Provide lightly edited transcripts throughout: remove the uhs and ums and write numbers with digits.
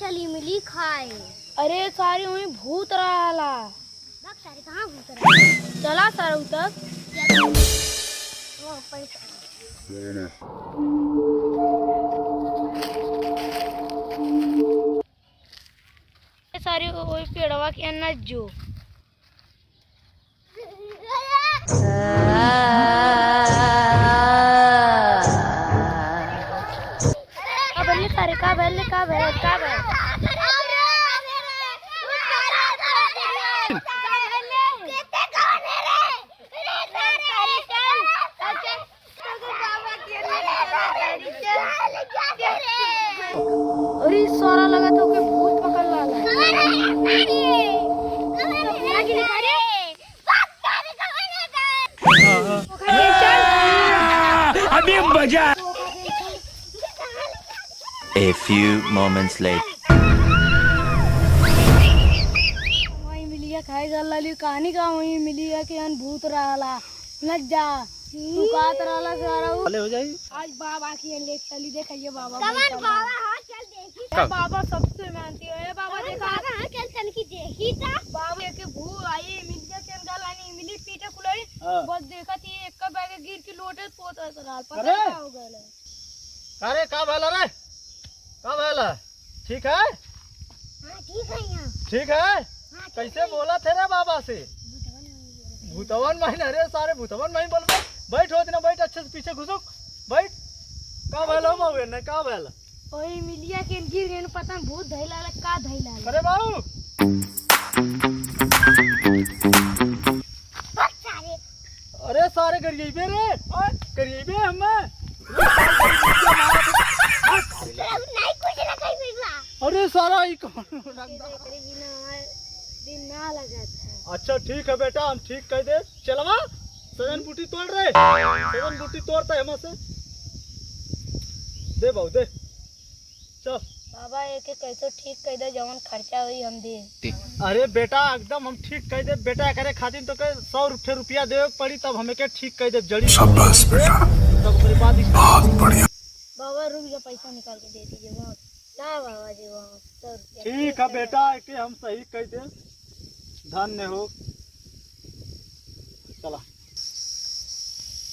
चली मिली खाए। अरे सारी वही भूत रहा। सारे कहाँ भूत रहा? चला सर तक वो पैसा सारी वही पेड़वा के अन्ना जो सारे का भले अरे सारा लगा तो के भूत पकड़ लाला। अभी मजा। A few moments later. वही मिलिया खाई गल्ला कहानी का वही मिलिया कि अन भूत रहा लग जा तू कात रहा सारा हो जाएगी। आज बाबा की ले चली देखिए बाबा बाबा हाँ चल देखी बाबा सबसे मेहनती है बाबा देखा हाँ चल चल की देखी था बाबा के भूत आई मिलिया के गलानी मिली पीटे कुलई बस देखा थी एक का बैग गिर के लोटे पोता रहा पता क्या हो गया। अरे का भला रे का भला ठीक है हाँ ठीक है यहाँ ठीक है कैसे बोला थे रे बाबा से भूतवन महीन अरे सारे भूतवन महीन बोल बैठ होती ना बैठ अच्छे से पीछे घुसुक बैठ का भला मवे न का भला ओए मिलिया के गिर गए पता नहीं भूत धैला का धैला अरे बाबू अरे सारे करिए रे करिए हमें नहीं कुछ ना कहीं मिला अरे सारा ही कौन दिन ना लगा था। अच्छा ठीक है बेटा हम ठीक कह दे चलवा सजन बूटी तोड़ रहे सजन बूटी तोड़ता है हमसे दे बाबू दे चल बाबा एक कैसे ठीक कह दे जवन खर्चा हुई हम दे। अरे बेटा एकदम हम ठीक कह दे बेटा करे खातिर तो के 100 रुपया दे पड़ी तब हमें के ठीक कह दे जड़ी शाबाश बेटा तब मेरी बात बहुत बढ़िया बाबा रुक जा पैसा निकाल के दे दीजिए बहुत ना बाबा जी बहुत 100 रुपया ठीक है बेटा के हम सही कह दे धन्य हो चला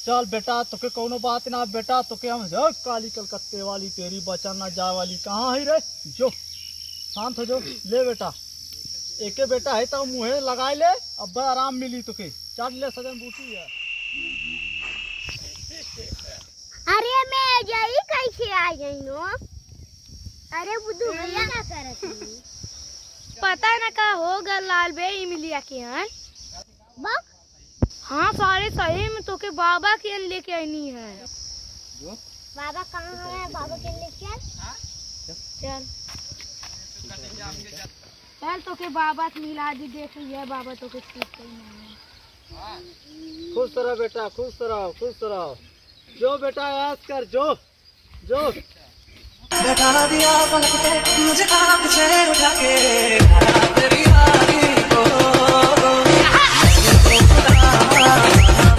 चल बेटा तोके कोनो बात ना बेटा तोके हम काली कलकत्ते वाली तेरी बचा ना जा वाली कहाँ है रे जो शांत हो जो ले बेटा एके बेटा है तो मुँहे लगाए ले अब बड़ा आराम मिली तोके चाट ले सजन बूटी है। अरे मैं जाई कैसे आ गई नो अरे बुद्धू भैया क्या कर रही पता ना का होगा लाल बे मिलिया के हन बक हाँ सारे सही में तो के बाबा के लेके आनी है। बाबा कहाँ है बाबा के लिए चल चल तो के बाबा से मिला दी देख लिया बाबा तो के ठीक करना है। खुश रहो बेटा खुश रहो जो बेटा याद कर जो बैठा दिया पलक पे मुझे आप से उठा के